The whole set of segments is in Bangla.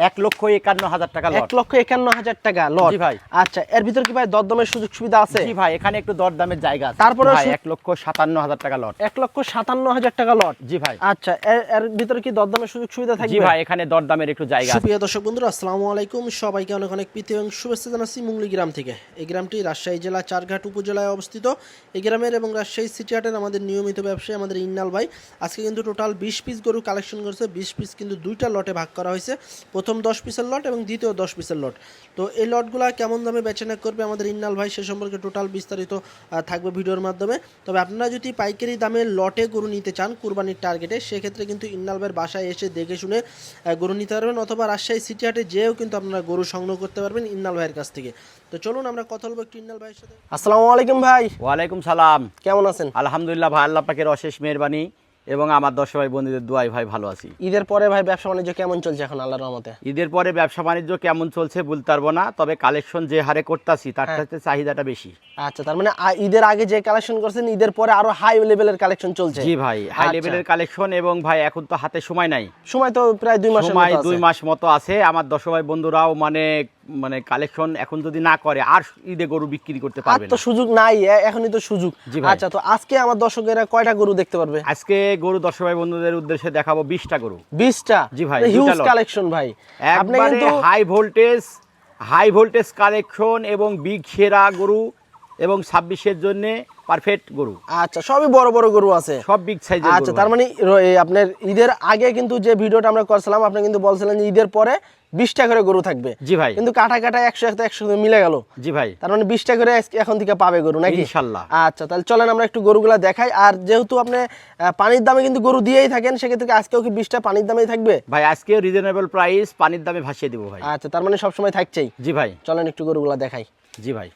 1,51,000 টাকা লট। 1,51,000 টাকা লট। জি ভাই। আচ্ছা, এর ভিতর কি ভাই দরদামের সুযোগ সুবিধা আছে? জি ভাই, এখানে একটু দরদামের জায়গা আছে। তারপরে ভাই 1,57,000 টাকা লট। 1,57,000 টাকা লট। জি ভাই। আচ্ছা, এর ভিতর কি দরদামের সুযোগ সুবিধা থাকবে? জি ভাই, এখানে দরদামের একটু জায়গা আছে। সুপ্রিয় দর্শক বন্ধুরা, আসসালামু আলাইকুম। সবাইকে অনেক অনেক প্রীতি এবং শুভেচ্ছা জানাচ্ছি মুংলি গ্রাম থেকে। এই গ্রামটি রাজশাহী জেলা চারঘাট উপজেলায় অবস্থিত। এই গ্রামের এবং রাজশাহী সিটি হাটের আমাদের নিয়মিত ব্যবসায়ী আমাদের ইন্নাল ভাই আজকে কিন্তু টোটাল 20 পিস গরু কালেকশন করেছে। 20 পিস কিন্তু দুইটা লটে ভাগ করা হয়েছে, প্রথম 10 পিসের লট এবং দ্বিতীয় 10 পিসের লট। তো এই লটগুলা কেমন দামে বেচাকেনা করবে আমাদের ইন্নাল ভাই সে সম্পর্কে টোটাল বিস্তারিত থাকবে ভিডিওর মাধ্যমে। তবে আপনারা যদি পাইকারি দামে লটে গরু নিতে চান কুরবানির টার্গেটে, সেক্ষেত্রে কিন্তু ইন্নাল ভাইয়ের বাসায় এসে দেখে শুনে গরু নিতে পারবেন, অথবা রাজশাহী সিটি হাটে যেও কিন্তু আপনারা গরু সংগ্রহ করতে পারবেন ইন্নাল ভাইয়ের কাছ থেকে। তো চলুন আমরা কথা বলবো একটু ইন্নাল ভাইয়ের সাথে। আসসালামু আলাইকুম ভাই। ওয়ালাইকুম সালাম। কেমন আছেন? আলহামদুলিল্লাহ ভাই, আল্লাহ পাকের অশেষ মেহেরবানি এবং আমার দর্শক ভাই বন্ধুদের দোয়ায় ভাই ভালো আছি। ঈদের পরে ভাই ব্যবসা বাণিজ্য কেমন চলছে এখন আল্লাহর রহমতে? ঈদের পরে ব্যবসা বাণিজ্য কেমন চলছে বলতে পারবো না, তবে কালেকশন যে হারে করতেছি তার সাথে চাহিদাটা বেশি। আচ্ছা, তার মানে ঈদের আগে যে কালেকশন করছেন ঈদের পরে আরো হাই লেভেলের কালেকশন চলছে? জি ভাই, হাই লেভেলের কালেকশন। এবং ভাই এখন তো হাতে সময় নাই, সময় তো প্রায় 2 মাস, সময় 2 মাস মতো আছে। আমার দর্শক ভাই বন্ধুরাও মানে কালেকশন এখন যদি না করে আর ঈদে গরু বিক্রি করতে পারবে না। তো সুযোগ নাই, এখনই তো সুযোগ। আচ্ছা, তো আজকে আমার দর্শকেরা কয়টা গরু দেখতে পারবে? আজকে গরু দর্শক ভাই বন্ধুদের উদ্দেশ্যে দেখাবো 20টা গরু। 20টা? জি ভাই, হিউজ কালেকশন ভাই। আপনি কিন্তু হাই ভোল্টেজ কালেকশন এবং বিগ সেরা গরু এবং 26-এর জন্য পারফেক্ট গরু। আচ্ছা, সবই বড় বড় গরু আছে, সব বিগ সাইজের। আচ্ছা, তার মানে আপনার ঈদের আগে কিন্তু যে ভিডিওটা আমরা করছিলাম আপনি কিন্তু বলছিলেন যে ঈদের পরে 20টা করে গরু থাকবে। জি ভাই। কিন্তু কাটা 100 মিলে গেল। জি ভাই। তার মানে 20টা করে এখন থেকে পাবে গরু নাকি? ইনশাআল্লাহ। আচ্ছা, তাহলে চলেন আমরা একটু গরুগুলা দেখাই। আর যেহেতু আপনি পানির দামে কিন্তু গরু দিয়েই থাকেন, সেক্ষেত্রে আজকেও কি 20টা পানির দামেই থাকবে? ভাই আজকে রিজনেবল প্রাইস পানির দামে ভাসিয়ে দেবো ভাই। আচ্ছা, তার মানে সবসময় থাকছেই। জি ভাই। চলেন একটু গরুগুলা দেখাই। জি ভাই।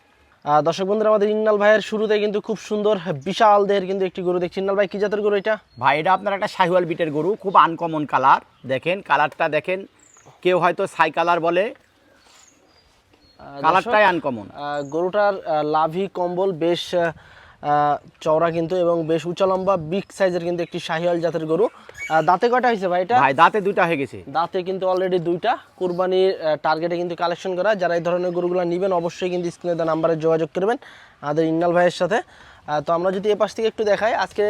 দর্শক বন্ধুরা, আমাদের ইন্নাল ভাইয়ের শুরুতে কিন্তু খুব সুন্দর বিশাল দেহের কিন্তু একটি গরু দেখছি। ইন্নাল ভাই, কি জাতের গরু এটা? ভাই এটা আপনার একটা শাহিওয়াল বিটের গরু, খুব আনকমন কালার। দেখেন কালারটা দেখেন, কেউ হয়তো ছাই কালার বলে, কালারটাই আনকমন। গরুটার লাভি কম্বল বেশ চওড়া কিন্তু এবং বেশ উঁচা লম্বা বিগ সাইজের কিন্তু একটি শাহিওয়াল জাতের গরু। দাঁতে কয়টা হয়েছে ভাই এটা? ভাই দাঁতে 2টা হয়ে গেছে। দাঁতে কিন্তু অলরেডি 2টা। কুরবানির টার্গেটে কিন্তু কালেকশন করা। যারা এই ধরনের গরুগুলো নেবেন অবশ্যই কিন্তু স্ক্রিনে দেওয়া নাম্বারে যোগাযোগ করবেন আমাদের ইন্নাল ভাইয়ের সাথে। তো আমরা যদি এ পাশ থেকে একটু দেখাই, আজকে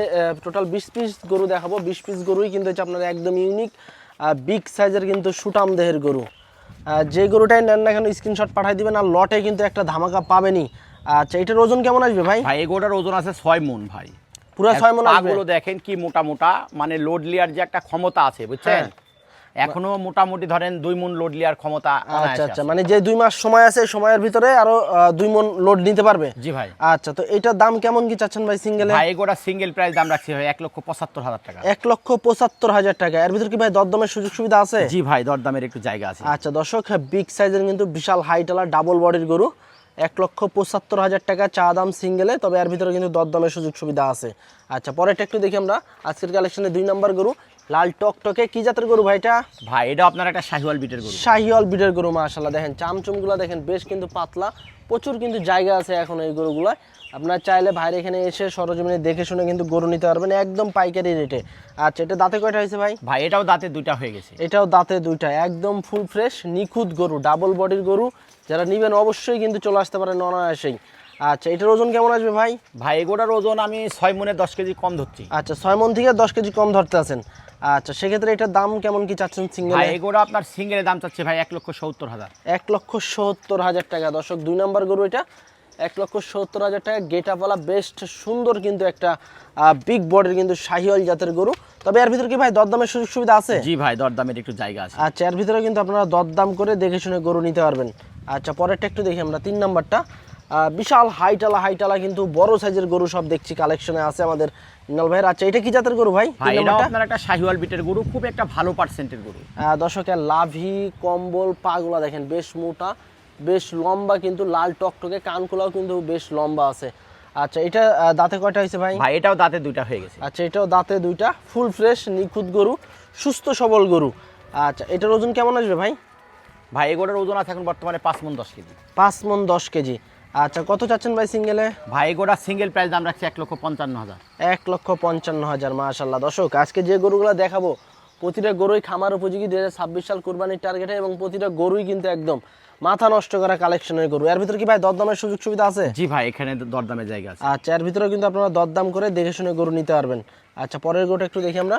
টোটাল 20 পিস গরু দেখাবো। 20 পিস গরুই কিন্তু হচ্ছে আপনার একদম ইউনিক বিগ সাইজের কিন্তু সুটাম দেহের গরু। যে গরুটাই নেন না কেন স্ক্রিনশট পাঠিয়ে দিবেন, আর লটে কিন্তু একটা ধামাকা পাবেনই। আচ্ছা, এটার ওজন কেমন আসবে ভাই? ভাই এই গরুটার ওজন আছে 6 মণ ভাই। পুরো 6 মণ আসবে? পাগুলো দেখেন কি মোটা মোটা, মানে লোড লিয়ার যে একটা ক্ষমতা আছে বুঝছেন, এখনো মোটামুটি ধরেন 2 মণ লোড লিয়ার ক্ষমতা। আচ্ছা আচ্ছা, মানে যে 2 মাস সময় আছে, সময়ের ভিতরে আরো 2 মণ লোড নিতে পারবে? জি ভাই। আচ্ছা, তো এটার দাম কেমন কি চাচ্ছেন ভাই সিঙ্গেলে? ভাই এগোটা সিঙ্গেল প্রাইস দাম রাখছি ভাই 1,75,000 টাকা। 1,75,000 টাকা। এর ভিতর কি ভাই দরদামের সুযোগ সুবিধা আছে? জি ভাই, দরদামের একটু জায়গা আছে। আচ্ছা দর্শক, বিগ সাইজের কিন্তু বিশাল হাইটালা ডাবল বডির গরু, 1,75,000 টাকা চা দাম সিঙ্গেলে। তবে এর ভিতরে কিন্তু দরদামের সুযোগ সুবিধা আছে। আচ্ছা, পরেরটা একটু দেখি আমরা। আজকের কালেকশনে 2 নম্বর গরু, লাল টকটকে। কি জাতের গরু ভাই এটা? ভাই এটা আপনার একটা শাহিওয়াল বিটের গরু। শাহিওয়াল বিটের গরু, মাশাআল্লাহ। দেখেন চামচুমগুলো দেখেন, বেশ কিন্তু পাতলা, প্রচুর কিন্তু জায়গা আছে এখন এই গরুগুলো। আপনার চাইলে ভাইয়ের এখানে এসে সরজমিনে দেখে শুনে কিন্তু গরু নিতে পারবেন একদম পাইকারি রেটে। আচ্ছা, এটা দাঁতে কয়টা হয়েছে ভাই? ভাই এটাও দাঁতে 2টা হয়ে গেছে। এটাও দাঁতে 2টা, একদম ফুল ফ্রেশ নিখুঁত গরু, ডাবল বডির গরু। যারা নেবেন অবশ্যই কিন্তু চলে আসতে পারেন অনায়াসেই। আচ্ছা, এটার ওজন কেমন আসবে ভাই? ভাই এগোটার ওজন আমি 6 মণে 10 কেজি কম ধরছি। আচ্ছা, 6 মণ থেকে 10 কেজি কম ধরতে আছেন। আচ্ছা, সেক্ষেত্রে এটার দাম কেমন কি চাচ্ছেন সিঙ্গেল? ভাই এগোটা আপনার সিঙ্গেলের দাম চাচ্ছে ভাই 1,70,000। 1,70,000 টাকা। দর্শক, 2 নম্বর গরু এটা, 1,70,000 টাকা। গেটআপওয়ালা বেস্ট সুন্দর কিন্তু একটা বিগ বডির কিন্তু শাহিওয়াল জাতের গরু। তবে এর ভিতরে কি ভাই দরদামের সুযোগ সুবিধা আছে? জি ভাই, দরদামের একটু জায়গা আছে। আচ্ছা, এর ভিতরে কিন্তু আপনারা দরদাম করে দেখে শুনে গরু নিতে পারবেন। আচ্ছা, পরেরটা একটু দেখি আমরা। 3 নম্বরটা, বিশাল হাইটালা কিন্তু বড় সাইজের গরু সব দেখছি কালেকশনে আছে আমাদের ইন্নাল ভাইয়ের। আচ্ছা, এটা কি জাতের গরু ভাই? ভাই এটা আপনার একটা শাহিওয়াল বিটের গরু, খুব একটা ভালো পার্সেন্টের গরু। দর্শকের লাভি কম্বল পাগুলা দেখেন, বেশ মোটা, বেশ লম্বা, কিন্তু লাল টকটকে, কানগুলাও কিন্তু বেশ লম্বা আছে। আচ্ছা, এটা দাঁতে কয়টা হয়েছে ভাই? ভাই এটাও দাঁতে 2টা হয়ে গেছে। আচ্ছা, এটাও দাঁতে 2টা, ফুল ফ্রেশ নিখুঁত গরু, সুস্থ সবল গরু। আচ্ছা, এটার ওজন কেমন আসবে ভাই? ভাই এগোটার ওজন আছে এখন বর্তমানে 5 মণ 10 কেজি। 5 মণ 10 কেজি। আচ্ছা, কত চাচ্ছেন ভাই সিঙ্গেলে? ভাই এগোটা সিঙ্গেল প্রাইস দাম রাখছি 1,55,000। 1,55,000, মাশাআল্লাহ। দর্শক, আজকে যে গরুগুলো দেখাবো প্রতিটা গরুই খামার উপযোগী 2026 সাল কুরবানির টার্গেটে, এবং প্রতিটা গরুই কিন্তু একদম মাথা নষ্ট করা কালেকশনের গরু। এর ভিতরে কি ভাই দরদামের সুযোগ সুবিধা আছে? জি ভাই, এখানে দরদামের জায়গা আছে। আচ্ছা, এর ভিতরে কিন্তু আপনারা দরদাম করে দেখে শুনে গরু নিতে পারবেন। আচ্ছা, পরের গরুটা একটু দেখি আমরা।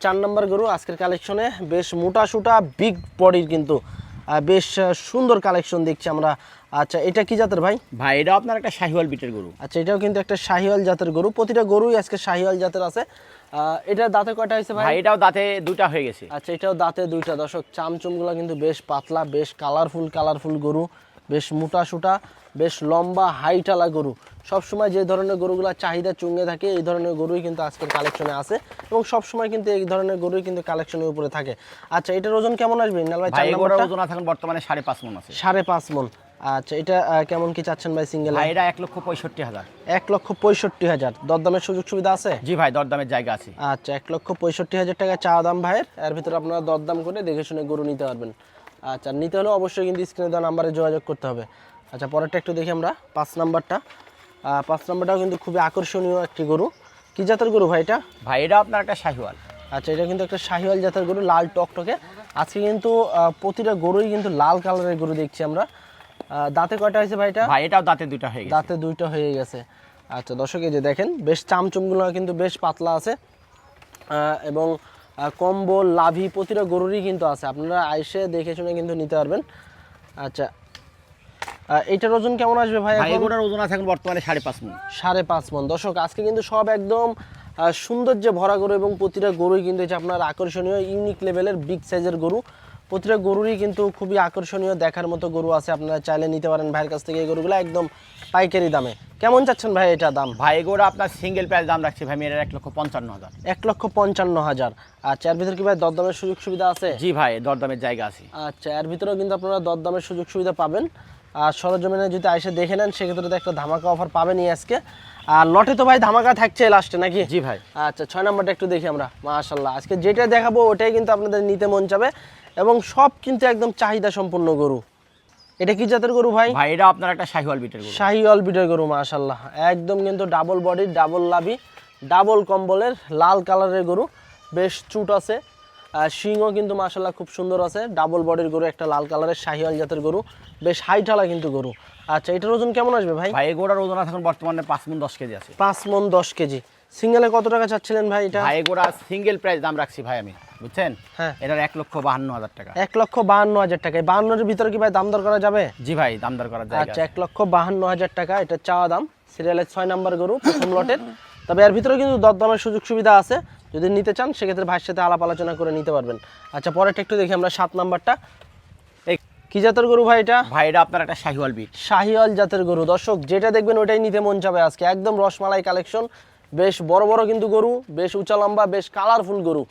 4 নম্বর গরু আজকের কালেকশনে, বেশ মোটা সুটা বিগ বডির, কিন্তু বেশ সুন্দর কালেকশন দেখছি আমরা। আচ্ছা, এটা কি জাতের ভাই? ভাই এটা আপনার একটা শাহিওয়াল বিটের গরু। আচ্ছা, এটাও কিন্তু একটা শাহিওয়াল জাতের গরু। প্রতিটা গরুই আজকে শাহিওয়াল জাতের আছে। এটা দাঁতে কয়টা হয়েছে ভাই? ভাই এটাও দাঁতে 2টা হয়ে গেছে। আচ্ছা, এটাও দাঁতে 2টা। দর্শক, চামচুমগুলো কিন্তু বেশ পাতলা, বেশ কালারফুল গরু, বেশ মোটা সুটা, বেশ লম্বা হাইটালা গরু। সবসময় যে ধরনের গরুগুলো চাহিদা চুঙ্গে থাকে এই ধরনের গরুই কিন্তু আজকের কালেকশনে আছে, এবং সবসময় কিন্তু এই ধরনের গরুই কিন্তু কালেকশনের উপরে থাকে। আচ্ছা, এটার ওজন কেমন আসবে ইনাল ভাই? ভাই এগুলোর ওজন এখন বর্তমানে 5.5 মণ আছে। 5.5 মণ। আচ্ছা, এটা কেমন কি চাচ্ছেন ভাই সিঙ্গেল? ভাই এটা 1,65,000। 1,65,000। দরদামের সুযোগ সুবিধা আছে? জি ভাই, দরদামের জায়গা আছে। আচ্ছা, 1,65,000 টাকা চা দাম ভাইয়ের। এর ভিতরে আপনারা দরদাম করে দেখে শুনে গরু নিতে পারবেন। আচ্ছা, নিতে হলে অবশ্যই কিন্তু স্ক্রিনে দেওয়া নাম্বারে যোগাযোগ করতে হবে। আচ্ছা, পরেরটা একটু দেখি আমরা, 5 নাম্বারটা। 5 নাম্বারটাও কিন্তু খুবই আকর্ষণীয় একটি গরু। কি জাতের গরু ভাই এটা? ভাই এটা আপনার একটা শাহিওয়াল। আচ্ছা, এটা কিন্তু একটা শাহিওয়াল জাতের গরু, লাল টকটকে। আজকে কিন্তু প্রতিটা গরুই কিন্তু লাল কালারের গরু দেখছি আমরা। দাঁতে কয়টা হয়েছে ভাই এটা? ভাই এটাও দাঁতে 2টা হয়ে গেছে। দাঁতে 2টা হয়ে গেছে। আচ্ছা দর্শক, এই যে দেখেন, বেশ চামচুমগুলো কিন্তু বেশ পাতলা আছে, এবং কম্বল লাভি প্রতিটা গরুরই কিন্তু আছে। আপনারা আইসে দেখে শুনে কিন্তু নিতে পারবেন। আচ্ছা, এইটার ওজন কেমন আসবে ভাই? ভাই এগুলোর ওজন আছে এখন বর্তমানে 5.5 মণ। 5.5 মণ। দর্শক, আজকে কিন্তু সব একদম সৌন্দর্যে ভরা গরু, এবং প্রতিটা গরুই কিন্তু হচ্ছে আপনার আকর্ষণীয় ইউনিক লেভেলের বিগ সাইজের গরু। প্রতিটা গরুরই কিন্তু খুবই আকর্ষণীয় দেখার মতো গরু আছে। আপনারা চাইলে নিতে পারেন ভাইয়ের কাছ থেকে এই গরুগুলো একদম পাইকারি দামে। কেমন চাচ্ছেন ভাই এটা দাম? ভাই এগুলো আপনার সিঙ্গেল প্রাইস দাম রাখছি ভাই, এর 1,55,000। 1,55,000। আচ্ছা, এর ভিতরে কি ভাই দরদামের সুযোগ সুবিধা আছে? জি ভাই, দরদামের জায়গা আছে। আচ্ছা, এর ভিতরেও কিন্তু আপনারা দরদামের সুযোগ সুবিধা পাবেন। আর সরজমিনে যদি এসে দেখে নেন সেক্ষেত্রে তো একটা ধামাকা অফার পাবেনই আজকে। আর লটে তো ভাই ধামাকা থাকছে লাস্টে নাকি? জি ভাই। আচ্ছা, 6 নাম্বারটা একটু দেখি আমরা। মাশাআল্লাহ, আজকে যেটা দেখাবো ওটাই কিন্তু আপনাদের নিতে মন চাবে, এবং সব কিন্তু একদম চাহিদা সম্পন্ন গরু। এটা কি জাতের গরু ভাই? ভাই এটা আপনার একটা শাহিওয়াল বিটের গরু। শাহিওয়াল বিটের গরু। মাশাআল্লাহ, একদম কিন্তু ডাবল বডির, ডাবল লাভি, ডাবল কম্বলের, লাল কালারের গরু। বেশ চুট আছে, শিংও কিন্তু মাশাআল্লাহ খুব সুন্দর আছে। ডাবল বডির গরু, একটা লাল কালারের শাহিওয়াল জাতের গরু, বেশ হাইটালা কিন্তু গরু। আচ্ছা, এটার ওজন কেমন আসবে ভাই? ভাই এগুলোর ওজন আছে এখন বর্তমানে 5 মণ 10 কেজি আছে। 5 মণ 10 কেজি। সিঙ্গেলে কত টাকা চাচ্ছিলেন ভাই এটা? ভাই এগুলো সিঙ্গেল প্রাইস দাম রাখছি ভাই আমি, বুঝছেন? হ্যাঁ, এটার 1,52,000 টাকা। 1,52,000 টাকা। 52-এর ভিতরে কি ভাই দাম দর করা যাবে? জি ভাই, দাম দর করার জায়গা আচ্ছা, আছে। 1,52,000 টাকা এটা চাওয়া দাম। সিরিয়ালের 6 নাম্বার গরু, প্রথম লটের। তবে এর ভিতরে কিন্তু দরদামের সুযোগ সুবিধা আছে। যদি নিতে চান সেক্ষেত্রে ভাইয়ের সাথে আলাপ আলোচনা করে নিতে পারবেন। আচ্ছা, পরেরটা একটু দেখি আমরা, 7 নাম্বারটা। এই কি জাতের গরু ভাই এটা? ভাই এটা আপনার একটা শাহিওয়াল বিট। শাহিওয়াল জাতের গরু। দর্শক, যেটা দেখবেন ওটাই নিতে মন যাবে আজকে। একদম রসমালাই কালেকশন, বেশ বড় বড় কিন্তু গরু, বেশ উঁচা লম্বা, বেশ কালারফুল গরু।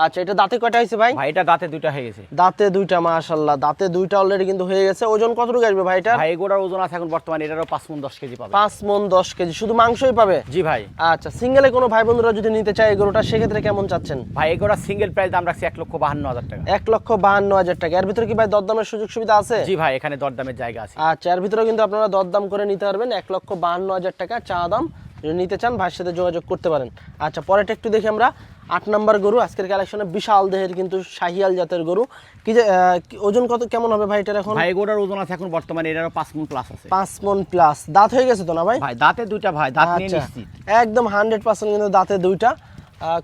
আচ্ছা, এটা দাঁতে কয়টা হয়েছে ভাই? ভাই এটা দাঁতে 2টা হয়ে গেছে। দাঁতে 2টা। মাশাআল্লাহ, দাঁতে 2টা অলরেডি কিন্তু হয়ে গেছে। ওজন কতটুকু আসবে ভাই এটা? ভাই এগুলোর ওজন আছে এখন বর্তমানে এটারও 5 মণ 10 কেজি পাবে। 5 মণ 10 কেজি। শুধু মাংসই পাবে? জি ভাই। আচ্ছা, সিঙ্গেলে কোনো ভাই বন্ধুরা যদি নিতে চায় এই গরুটা সেক্ষেত্রে কেমন চাচ্ছেন? ভাই এগুলো সিঙ্গেল প্রাইস দাম রাখছি 1,52,000 টাকা। 1,52,000 টাকা। এর ভিতরে কি ভাই দরদামের সুযোগ সুবিধা আছে? জি ভাই, এখানে দরদামের জায়গা আছে। আচ্ছা, এর ভিতরে কিন্তু আপনারা দরদাম করে নিতে পারবেন। 1,52,000 টাকা চা দাম। যদি নিতে চান ভাইয়ের সাথে যোগাযোগ করতে পারেন। আচ্ছা, পরেরটা একটু দেখি আমরা। 8 নাম্বার গরু আজকের কালেকশনে, বিশাল দেহের কিন্তু শাহিয়াল জাতের গরু। কি যে ওজন কত কেমন হবে ভাই এটার এখন? ভাই এগুলোর ওজন আছে এখন বর্তমানে এটারও 5 মণ প্লাস আছে। 5 মণ প্লাস। দাঁত হয়ে গেছে তো না ভাই? ভাই দাঁতে 2টা ভাই, দাঁত নিয়ে আচ্ছা, নিশ্চিত। একদম 100% কিন্তু দাঁতে 2টা।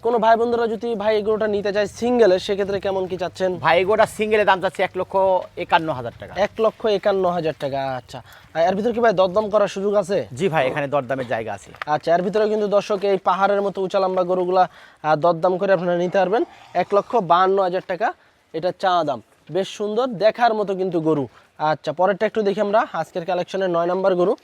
কোনো ভাই বন্ধুরা যদি ভাই এই গরুটা নিতে চায় সিঙ্গেলে সেক্ষেত্রে কেমন কি চাচ্ছেন? ভাই এগুলোটা সিঙ্গেলে দাম চাচ্ছি 1,51,000 টাকা। 1,51,000 টাকা। আচ্ছা, এর ভিতরে কি ভাই দরদাম করার সুযোগ আছে? জি ভাই, এখানে দরদামের জায়গা আছে। আচ্ছা, এর ভিতরে কিন্তু দর্শক এই পাহাড়ের মতো উঁচা লম্বা গরুগুলা দরদাম করে আপনারা নিতে পারবেন। 1,52,000 টাকা এটা চা দাম। বেশ সুন্দর দেখার মতো কিন্তু গরু। আচ্ছা, পরেরটা একটু দেখি আমরা। আজকের কালেকশনের 9 নাম্বার গরু।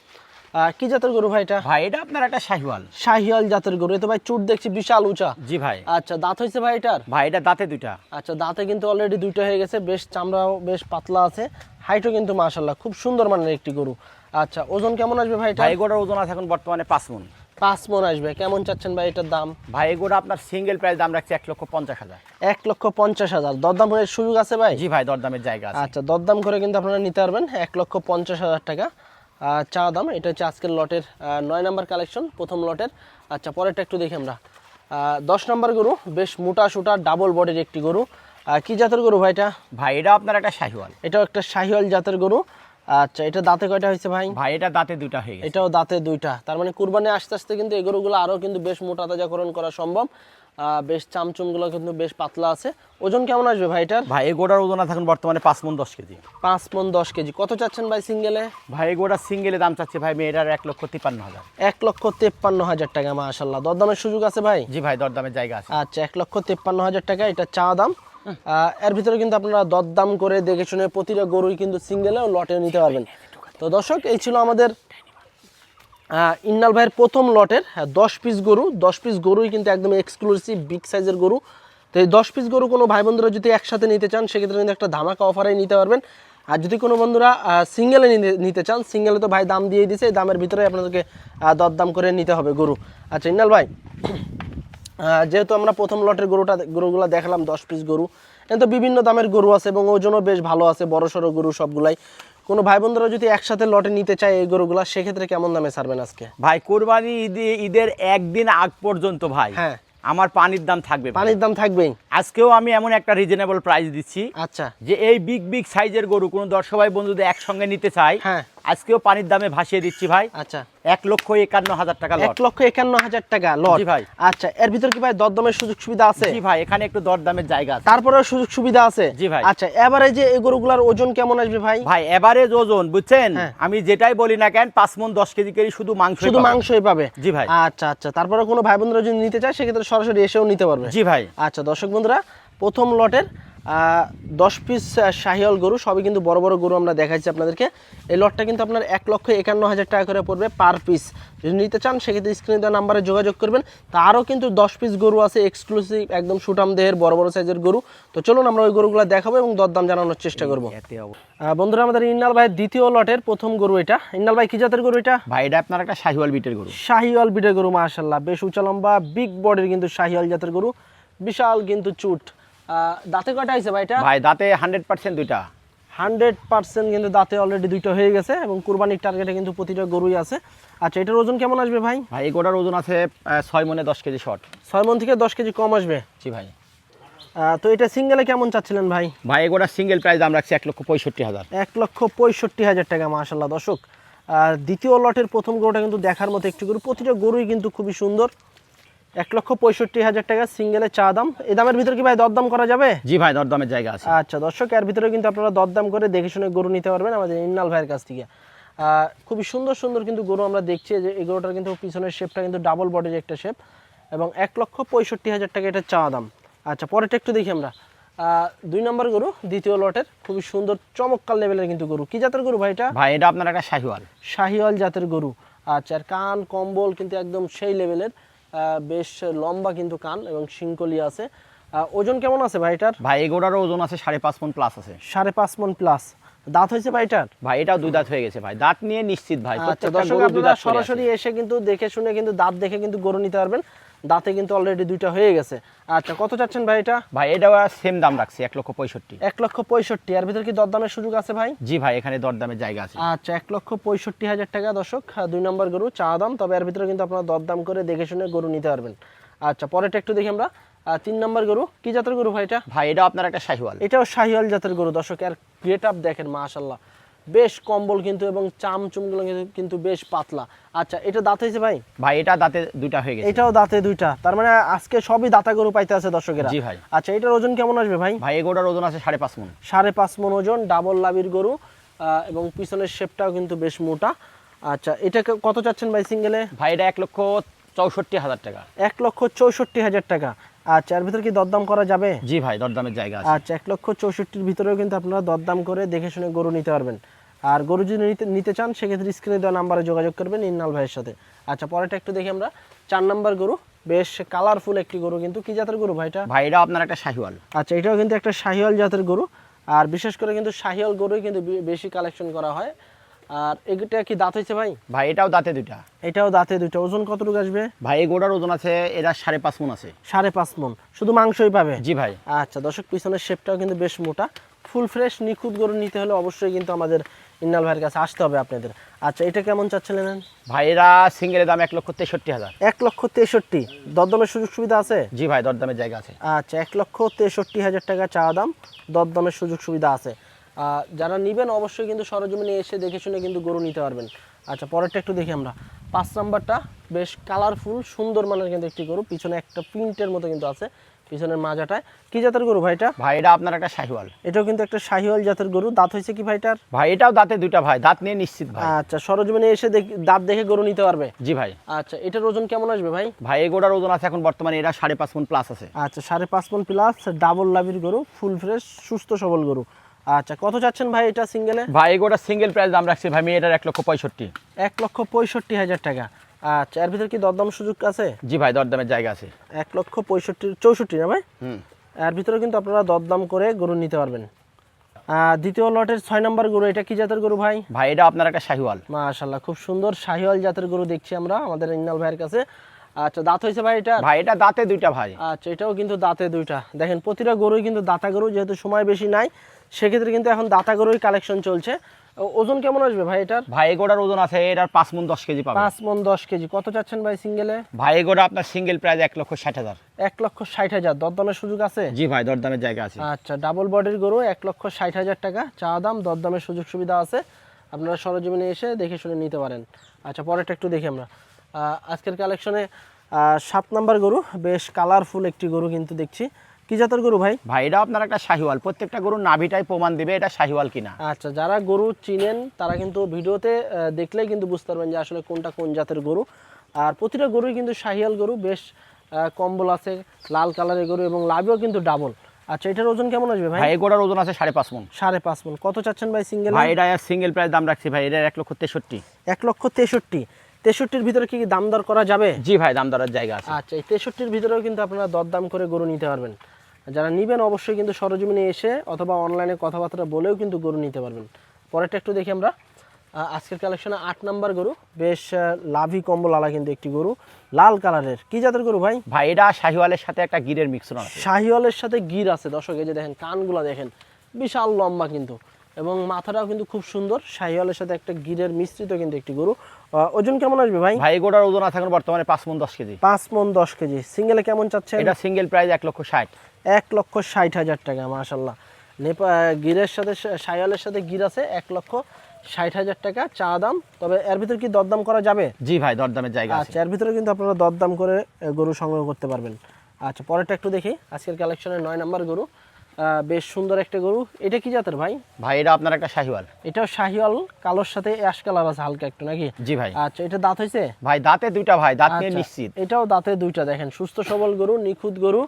কি জাতের গরু ভাই এটা? ভাই এটা আপনার একটা শাহিওয়াল। শাহিওয়াল জাতের গরু। এতো ভাই চুট দেখছি বিশাল উঁচা। জি ভাই। আচ্ছা, দাঁত হয়েছে ভাই এটার? ভাই এটা দাঁতে 2টা। আচ্ছা, দাঁতে কিন্তু অলরেডি 2টা হয়ে গেছে। বেশ চামড়াও বেশ পাতলা আছে, হাইটও কিন্তু মাশাআল্লাহ খুব সুন্দর মানের একটি গরু। আচ্ছা, ওজন কেমন আসবে ভাই এটা? ভাই এগুলোর ওজন আছে এখন বর্তমানে 5 মণ। 5 মণ আসবে। কেমন চাচ্ছেন ভাই এটার দাম? ভাই এগুলো আপনার সিঙ্গেল প্রাইস দাম রাখছি 1,50,000। 1,50,000। দরদাম হয়ে সুযোগ আছে ভাই? জি ভাই, দরদামের জায়গা আছে। আচ্ছা, দরদাম করে কিন্তু আপনারা নিতে পারবেন। 1,50,000 টাকা চা দাম। এটা হচ্ছে আজকের লটের 9 নাম্বার কালেকশন, প্রথম লটের। আচ্ছা, পরেরটা একটু দেখি আমরা। 10 নম্বর গরু, বেশ মোটা সোটা ডাবল বডির একটি গরু। কি জাতের গরু ভাইটা? ভাই এটা আপনার একটা শাহিওয়াল। এটাও একটা শাহিওয়াল জাতের গরু। আচ্ছা, এটা দাঁতে কয়টা হয়েছে ভাই? ভাই এটা দাঁতে দুইটা হয়ে গেছে। এটাও দাঁতে দুইটা, তার মানে কুরবানি আস্তে আস্তে কিন্তু এই গরুগুলো আরও কিন্তু বেশ মোটা তাজাকরণ করা সম্ভব। বেশ চামচুমগুলো কিন্তু বেশ পাতলা আছে। ওজন কেমন আসবে ভাই এটার? ভাই এই গোটার ওজন থাকুন বর্তমানে 5 মণ 10 কেজি। 5 মণ 10 কেজি। কত চাচ্ছেন ভাই সিঙ্গেলে? ভাই এই গোটার সিঙ্গেলে দাম চাচ্ছে ভাই মেয়েটার 1,53,000। 1,53,000 টাকা, মাশাআল্লাহ। দরদামের সুযোগ আছে ভাই? জি ভাই, দরদামের জায়গা আছে। আচ্ছা, 1,53,000 টাকা এটা চা দাম। এর ভিতরে কিন্তু আপনারা দরদাম করে দেখে শুনে প্রতিটা গরুই কিন্তু সিঙ্গেলে ও লটে নিতে পারবেন। তো দর্শক, এই ছিল আমাদের ইন্নাল ভাইয়ের প্রথম লটের 10 পিস গরু। 10 পিস গরুই কিন্তু একদম এক্সক্লুসিভ বিগ সাইজের গরু। তো এই 10 পিস গরু কোনো ভাই বন্ধুরা যদি একসাথে নিতে চান সেক্ষেত্রে কিন্তু একটা ধামাকা অফারে নিতে পারবেন। আর যদি কোনো বন্ধুরা সিঙ্গেলে নিতে চান, সিঙ্গেলে তো ভাই দাম দিয়ে দিয়েছে, এই দামের ভিতরে আপনাদেরকে দরদাম করে নিতে হবে গরু। আচ্ছা ইন্নাল ভাই, যেহেতু আমরা প্রথম লটের গরুগুলো দেখালাম 10 পিস গরু, কিন্তু বিভিন্ন দামের গরু আছে এবং ওজনও বেশ ভালো আছে, বড় সড়ো গরু সবগুলাই। কোনো ভাই বন্ধুরা যদি একসাথে লটে নিতে চায় এই গরুগুলা, সেক্ষেত্রে কেমন দামে ছাড়বেন আজকে? ভাই কোরবানি ঈদের একদিন আগ পর্যন্ত ভাই হ্যাঁ, আমার পানির দাম থাকবে। পানির দাম থাকবেই। আজকেও আমি এমন একটা রিজনেবল প্রাইস দিচ্ছি। আচ্ছা, যে এই বিগ সাইজের গরু কোনো দর্শক ভাই বন্ধুদের একসঙ্গে নিতে চাই, হ্যাঁ, আজকেও পানির দামে ভাসিয়ে দিচ্ছি ভাই। আচ্ছা, 1,51,000 টাকা লট। 1,51,000 টাকা লট। জি ভাই। আচ্ছা, এর ভিতর কি ভাই দরদামের সুযোগ সুবিধা আছে? জি ভাই, এখানে একটু দরদামের জায়গা আছে। তারপরেও সুযোগ সুবিধা আছে? জি ভাই। আচ্ছা, এবারে যে এই গরুগুলার ওজন কেমন আসবে ভাই? ভাই এভারেজ ওজন বুঝছেন, হ্যাঁ। আমি যেটাই বলি না কেন 5 মণ 10 কেজি করে শুধু মাংসই পাবে। জি ভাই। আচ্ছা আচ্ছা, তারপরে কোনো ভাই বন্ধুরা যদি নিতে চায় সেক্ষেত্রে সরাসরি এসেও নিতে পারবে। জি ভাই। আচ্ছা দর্শক বন্ধুরা, প্রথম লটের 10 পিস শাহিওয়াল গরু, সবই কিন্তু বড় বড় গরু আমরা দেখাচ্ছি আপনাদেরকে। এই লটটা কিন্তু আপনার 1,51,000 টাকা করে পড়বে পার পিস। যদি নিতে চান সেক্ষেত্রে স্ক্রিনে দেওয়া নাম্বারে যোগাযোগ করবেন। তারও কিন্তু 10 পিস গরু আছে এক্সক্লুসিভ, একদম সুটাম দেহের বড় বড় সাইজের গরু। তো চলুন আমরা ওই গরুগুলো দেখাবো এবং দরদাম জানানোর চেষ্টা করবো। বন্ধুরা, আমাদের ইন্নাল ভাইয়ের দ্বিতীয় লটের প্রথম গরু এটা। ইন্নাল ভাই, কি জাতের গরু এটা? ভাই এটা আপনার একটা শাহিওয়াল বিটের গরু। শাহিওয়াল বিটের গরু, মাশাআল্লাহ। বেশ উঁচা লম্বা বিগ বডির কিন্তু শাহিওয়াল জাতের গরু, বিশাল কিন্তু চুট। দাঁতে কয়টা হয়েছে ভাই এটা? ভাই দাঁতে 100% দুইটা। 100% কিন্তু দাঁতে অলরেডি দুইটা হয়ে গেছে এবং কুরবানির টার্গেটে কিন্তু প্রতিটা গরুই আছে। আচ্ছা, এটার ওজন কেমন আসবে ভাই? ভাই এই গোটার ওজন আছে 6 মণে 10 কেজি শর্ট। 6 মণ থেকে 10 কেজি কম আসবে। জি ভাই। তো এটা সিঙ্গেলে কেমন চাচ্ছিলেন ভাই? ভাই এই গোটার সিঙ্গেল প্রাইস দাম রাখছি 1,65,000। 1,65,000 টাকা, মাশাআল্লাহ। দর্শক, দ্বিতীয় লটের প্রথম গরুটা কিন্তু দেখার মতো একটি গরু, প্রতিটা গরুই কিন্তু খুবই সুন্দর। 1,65,000 টাকা সিঙ্গেলে চা দাম। এই দামের ভিতরে কি ভাই দরদাম করা যাবে? জি ভাই, দরদামের জায়গা আছে। আচ্ছা দর্শক, এর ভিতরে কিন্তু আপনারা দরদাম করে দেখে শুনে গরু নিতে পারবেন আমাদের ইন্নাল ভাইয়ের কাছ থেকে। খুবই সুন্দর সুন্দর কিন্তু গরু আমরা দেখছি। যে এই গরুটার কিন্তু পিছনের শেপটা কিন্তু ডাবল বডির একটা শেপ এবং 1,65,000 টাকা এটা চা দাম। আচ্ছা, পরেরটা একটু দেখি আমরা। 2 নম্বর গরু দ্বিতীয় লটের, খুবই সুন্দর চমৎকার লেভেলের কিন্তু গরু। কি জাতের গরু ভাই এটা? ভাই এটা আপনার একটা শাহিওয়াল। শাহিওয়াল জাতের গরু। আচ্ছা, আর কান কম্বল কিন্তু একদম সেই লেভেলের, বেশ লম্বা কিন্তু কান এবং শিংকলি আছে। ওজন কেমন আছে ভাই এটার? ভাই এই গোটার ওজন আছে 5.5 মণ প্লাস আছে। 5.5 মণ প্লাস। দাঁত হয়েছে ভাই এটার? ভাই এটাও 2 দাঁত হয়ে গেছে ভাই, দাঁত নিয়ে নিশ্চিত ভাই। আচ্ছা প্রত্যেকটা দর্শক, গরু 2 আপনারা দাঁত করে সরাসরি আছে। এসে কিন্তু দেখে শুনে কিন্তু দাঁত দেখে কিন্তু গরু নিতে পারবেন। দাঁতে কিন্তু অলরেডি দুইটা হয়ে গেছে। আচ্ছা, কত চাচ্ছেন ভাই এটা? ভাই এটাও সেম দাম রাখছি 1,65,000। 1,65,000। এর ভিতর কি দরদামের সুযোগ আছে ভাই? জি ভাই, এখানে দরদামের জায়গা আছে। আচ্ছা, 1,65,000 টাকা দর্শক, 2 নম্বর গরু চা দাম। তবে এর ভিতরে কিন্তু আপনারা দরদাম করে দেখে শুনে গরু নিতে পারবেন। আচ্ছা, পরেরটা একটু দেখি আমরা। 3 নম্বর গরু। কি জাতের গরু ভাই এটা? ভাই এটা আপনার একটা শাহিওয়াল। এটাও শাহিওয়াল জাতের গরু। দর্শক, এর গেট আপ দেখেন, মাশাআল্লাহ। বেশ কম্বল কিন্তু এবং চামচুমগুলো কিন্তু বেশ পাতলা। আচ্ছা, এটা দাঁত হয়েছে ভাই? ভাই এটা দাঁতে 2টা হয়ে গেছে। এটাও দাঁতে 2টা, তার মানে আজকে সবই দাঁতা গরু পাইতে আছে দর্শকেরা। জি ভাই। আচ্ছা, এটার ওজন কেমন আসবে ভাই? ভাই এই গোটার ওজন আছে 5.5 মণ। 5.5 মণ ওজন, ডাবল লাভির গরু এবং পিছনের শেপটাও কিন্তু বেশ মোটা। আচ্ছা, এটা কত চাচ্ছেন ভাই সিঙ্গেলে? ভাই এটা 1,64,000 টাকা। 1,64,000 টাকা। আচ্ছা, এর ভিতরে কি দরদাম করা যাবে? জি ভাই, দরদামের জায়গা আছে। আচ্ছা, 1,64,000 ভিতরেও কিন্তু আপনারা দরদাম করে দেখে শুনে গরু নিতে পারবেন। আর গরু যদি নিতে চান সেক্ষেত্রে স্ক্রিনে দেওয়া নাম্বারে যোগাযোগ করবেন ইন্নাল ভাইয়ের সাথে। আচ্ছা, পরেরটা একটু দেখি আমরা। 4 নম্বর গরু, বেশ কালারফুল একটি গরু কিন্তু। কি জাতের গরু ভাইটা? ভাই এটা আপনার একটা শাহিওয়াল। আচ্ছা, এটাও কিন্তু একটা শাহিওয়াল জাতের গরু। আর বিশেষ করে কিন্তু শাহিওয়াল গরুই কিন্তু বেশি কালেকশন করা হয়। আর এটা কি দাঁত হয়েছে ভাই? ভাই এটাও দাঁতে 2টা। এটাও দাঁতে 2টা। ওজন কতটুকু আসবে? ভাই এই গোটার ওজন আছে এটা 5.5 মণ আছে। 5.5 মণ। শুধু মাংসই পাবে? জি ভাই। আচ্ছা দর্শক, পিছনের শেপটাও কিন্তু বেশ মোটা। ফুল ফ্রেশ নিখুঁত গরু নিতে হলে অবশ্যই কিন্তু আমাদের ইন্নাল ভাইয়ের কাছে আসতে হবে আপনাদের। আচ্ছা, এটা কেমন চাচ্ছিলেন? ভাইরা সিঙ্গেলের দাম 1,63,000। 1,63,000। দরদামের সুযোগ সুবিধা আছে? জি ভাই, দরদামের জায়গা আছে। আচ্ছা, 1,63,000 টাকা চা দাম, দরদামের সুযোগ সুবিধা আছে। যারা নেবেন অবশ্যই কিন্তু সরজমিনে এসে দেখে শুনে কিন্তু গরু নিতে পারবেন। আচ্ছা, পরেরটা একটু দেখি আমরা। 5 নাম্বারটা বেশ কালারফুল সুন্দর মানের কিন্তু একটি গরু, পিছনে একটা প্রিন্টের মতো কিন্তু আছে পিছনের মাজাটায়। কি জাতের গরু ভাইটা? ভাই এটা আপনার একটা শাহিওয়াল। এটাও কিন্তু একটা শাহিওয়াল জাতের গরু। দাঁত হয়েছে কি ভাইটার? ভাই এটাও দাঁতে দুইটা ভাই, দাঁত নিয়ে নিশ্চিত ভাই। আচ্ছা, সরজমিনে এসে দাঁত দেখে গরু নিতে পারবে? জি ভাই। আচ্ছা, এটার ওজন কেমন আসবে ভাই? ভাই এগোটার ওজন আছে এখন বর্তমানে এটা 5.5 মণ প্লাস আছে। আচ্ছা, 5.5 মণ প্লাস, ডাবল লাভির গরু, ফুল ফ্রেশ সুস্থ সবল গরু। আচ্ছা, কত চাচ্ছেন ভাই এটা সিঙ্গেলে? ভাই এগোটা সিঙ্গেল প্রাইস দাম রাখছি ভাই এটার 1,65,000। 1,65,000 টাকা। আচ্ছা, এর ভিতর কি দরদাম সুযোগ আছে? জি ভাই, দরদামের জায়গা আছে। 1,65,000 না ভাই? এর ভিতরে কিন্তু আপনারা দরদাম করে গরু নিতে পারবেন। দ্বিতীয় লটের 6 নম্বর গরু, এটা কি জাতের গরু ভাই? ভাই এটা আপনার একটা শাহিওয়াল। মাশাআল্লাহ, খুব সুন্দর শাহিওয়াল জাতের গরু দেখছি আমরা আমাদের ইন্নাল ভাইয়ের কাছে। আচ্ছা, দাঁত হয়েছে ভাই এটা? ভাই এটা দাঁতে দুইটা ভাই। আচ্ছা, এটাও কিন্তু দাঁতে দুইটা। দেখেন প্রতিটা গরুই কিন্তু দাঁতা গরু, যেহেতু সময় বেশি নাই সেক্ষেত্রে কিন্তু এখন দাঁতা গরুই কালেকশন চলছে। ওজন কেমন আসবে ভাই এটার? ভাই এগোটার ওজন আছে এটার 5 মণ 10 কেজি পাবে। 5 মণ 10 কেজি। কত চাচ্ছেন ভাই সিঙ্গেলে? ভাই এগোটা আপনার সিঙ্গেল প্রাইস 1,60,000। 1,60,000। দরদামের সুযোগ আছে? জি ভাই, দরদামের জায়গা আছে। আচ্ছা, ডাবল বডির গরু, 1,60,000 টাকা চা দাম, দরদামের সুযোগ সুবিধা আছে। আপনারা সরজমিনে এসে দেখে শুনে নিতে পারেন। আচ্ছা, পরেরটা একটু দেখি আমরা। আজকের কালেকশনে 7 নাম্বার গরু, বেশ কালারফুল একটি গরু কিন্তু দেখছি। কি জাতের গরু ভাই? ভাই এটা আপনার একটা শাহিওয়াল। প্রত্যেকটা গরুর নাভিটাই প্রমাণ দিবে এটা শাহিওয়াল কিনা। আচ্ছা, যারা গরু চিনেন তারা কিন্তু ভিডিওতে দেখলেই কিন্তু বুঝতে পারবেন যে আসলে কোনটা কোন জাতের গরু। আর প্রতিটা গরুই কিন্তু শাহিওয়াল গরু, বেশ কম্বল আছে, লাল কালারের গরু এবং লাভিও কিন্তু ডাবল। আচ্ছা, এটার ওজন কেমন আসবে ভাই? ভাই এগোটার ওজন আছে 5.5 মণ। 5.5 মণ। কত চাচ্ছেন ভাই সিঙ্গেল? ভাই এটা সিঙ্গেল প্রাইস দাম রাখছি ভাই এটা 1,63,000। 1,63,000। 63-র ভিতরে কি দাম দর করা যাবে? জি ভাই, দাম দরের জায়গা আছে। আচ্ছা, এই 63-র ভিতরেও কিন্তু আপনারা দরদাম করে গরু নিতে পারবেন। যারা নেবেন অবশ্যই কিন্তু সরজমিনে এসে অথবা অনলাইনে কথাবার্তা বলেও কিন্তু গরু নিতে পারবেন। পরেরটা একটু দেখি আমরা। আজকের কালেকশনে 8 নাম্বার গরু, বেশ লাভি কম্বল আলা কিন্তু একটি গরু, লাল কালারের। কি জাতের গরু ভাই? ভাই এটা শাহিওয়ালের সাথে একটা গিরের মিশ্রণ আছে। শাহিওয়ালের সাথে গির আছে। দর্শক এই যে দেখেন কানগুলা দেখেন, বিশাল লম্বা কিন্তু, এবং মাথাটাও কিন্তু খুব সুন্দর। শাহিওয়ালের সাথে একটা গিরের মিশ্রিত কিন্তু একটি গরু। ওজন কেমন আসবে ভাই? ভাই এগোটার ওজন আছে এখন বর্তমানে 5 মণ 10 কেজি। 5 মণ 10 কেজি। সিঙ্গেলে কেমন চাচ্ছেন? এটা সিঙ্গেল প্রাইস 1,60,000। 1,60,000 টাকা। মাশাআল্লাহ, গিরের সাথে শাহিওয়ালের সাথে গির আছে, 1,60,000 টাকা চা দাম। তবে এর ভিতরে কি দরদাম করা যাবে? জি ভাই, দরদামের জায়গা আছে। আচ্ছা, এর ভিতরে কিন্তু আপনারা দরদাম করে গরু সংগ্রহ করতে পারবেন। আচ্ছা, পরেরটা একটু দেখি। আজকের কালেকশনের 9 নাম্বার গরু, বেশ সুন্দর একটা গরু। এটা কি জাতের ভাই? ভাই এটা আপনার একটা শাহিওয়াল। এটাও শাহিওয়াল, কালোর সাথে অ্যাশ কালার আছে হালকা একটু নাকি? জি ভাই। আচ্ছা, এটা দাঁত হয়েছে? ভাই দাঁতে দুইটা ভাই, দাঁত নিয়ে আচ্ছা, নিশ্চিত। এটাও দাঁতে দুইটা। দেখেন সুস্থ সবল গরু, নিখুঁত গরু,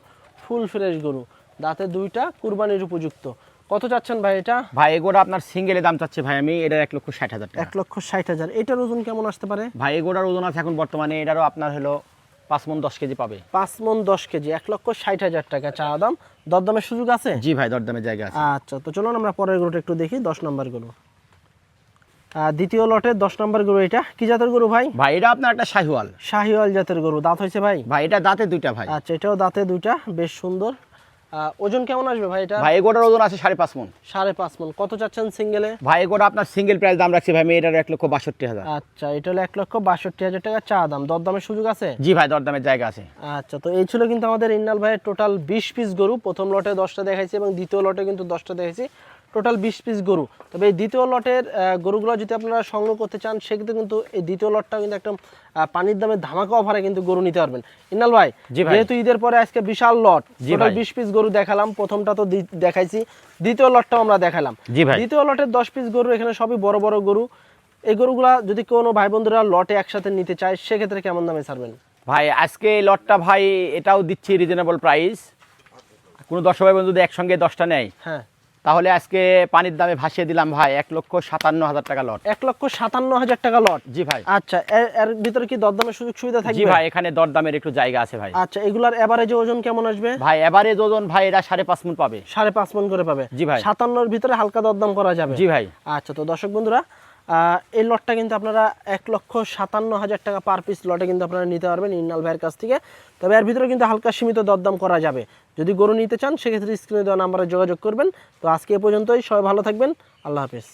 ফুল ফ্রেশ গরু, দাঁতে দুইটা, কুরবানির উপযুক্ত। কত চাচ্ছেন ভাই এটা? ভাই এগোটা আপনার সিঙ্গেলে দাম চাচ্ছে ভাই আমি এটার 1,60,000 টাকা। 1,60,000। এটার ওজন কেমন আসতে পারে? ভাই এগোটার ওজন আছে এখন বর্তমানে এটারও আপনার হলো 5 মণ 10 কেজি পাবে। 5 মণ 10 কেজি। 1,60,000 টাকা চা দাম, দরদামের সুযোগ আছে? জি ভাই, দরদামের জায়গা আছে। আচ্ছা, তো চলুন আমরা পরের গরুটা একটু দেখি। 10 নম্বর গরু, দ্বিতীয় লটের 10 নম্বর গরু। এটা কি জাতের গরু ভাই? ভাই এটা আপনার একটা শাহিওয়াল। শাহিওয়াল জাতের গরু। দাঁত হয়েছে ভাই? ভাই এটা দাঁতে দুইটা ভাই। আচ্ছা, এটাও দাঁতে দুইটা, বেশ সুন্দর। ওজন কেমন আসবে ভাই এটা? ভাই এগোটার ওজন আছে 5.5 মণ। 5.5 মণ। কত চাচ্ছেন সিঙ্গেলে? ভাই এগোটা আপনার সিঙ্গেল প্রাইস দাম রাখছি ভাই আমি এটার 1,62,000। আচ্ছা, এটা হলো 1,62,000 টাকা চা দাম, দরদামের সুযোগ আছে? জি ভাই, দরদামের জায়গা আছে। আচ্ছা, তো এই ছিল কিন্তু আমাদের ইন্নাল ভাইয়ের টোটাল 20 পিস গরু। প্রথম লটে 10টা দেখাইছি এবং দ্বিতীয় লটে কিন্তু 10টা দেখাইছি, টোটাল 20 পিস গরু। তবে এই দ্বিতীয় লটের গরুগুলো যদি আপনারা সংগ্রহ করতে চান সেক্ষেত্রে কিন্তু এই দ্বিতীয় লটটা কিন্তু একটা পানির দামে ধামাকা অফারে কিন্তু গরু নিতে পারবেন। ইন্নাল ভাই, যেহেতু ঈদের পরে আজকে বিশাল লট, টোটাল 20 পিস গরু দেখালাম। প্রথমটা তো দেখাইছি, দ্বিতীয় লটটাও আমরা দেখালাম। দ্বিতীয় লটের 10 পিস গরু, এখানে সবই বড় বড় গরু। এই গরুগুলা যদি কোনো ভাই বন্ধুরা লটে একসাথে নিতে চায় সেক্ষেত্রে কেমন দামে ছাড়বেন? ভাই আজকে এই লটটা ভাই এটাও দিচ্ছি রিজনেবল প্রাইস। কোনো দর্শক ভাই বন্ধু যদি একসঙ্গে 10টা নেয়, হ্যাঁ, তাহলে আজকে পানির দামে ভাসিয়ে দিলাম ভাই 1,57,000 টাকা লট। 1,57,000 টাকা লট? জি ভাই। আচ্ছা, এর ভিতরে কি দরদামের সুযোগ সুবিধা থাকবে? জি ভাই, এখানে দরদামের একটু জায়গা আছে ভাই। আচ্ছা, এগুলার এভারেজে ওজন কেমন আসবে? ভাই এভারেজ ওজন ভাই এরা 5.5 মণ পাবে। 5.5 মণ করে পাবে? জি ভাই। 57-র ভিতরে হালকা দরদাম করা যাবে? জি ভাই। আচ্ছা, তো দর্শক বন্ধুরা এই লটটা কিন্তু আপনারা 1,57,000 টাকা পার পিস লটে কিন্তু আপনারা নিতে পারবেন ইন্নাল ভাইয়ের কাছ থেকে। তবে এর ভিতরে কিন্তু হালকা সীমিত দরদাম করা যাবে। যদি গরু নিতে চান সেক্ষেত্রে স্ক্রিনে দেওয়া নাম্বারে যোগাযোগ করবেন। তো আজকে এ পর্যন্তই, সবাই ভালো থাকবেন, আল্লাহ হাফেজ।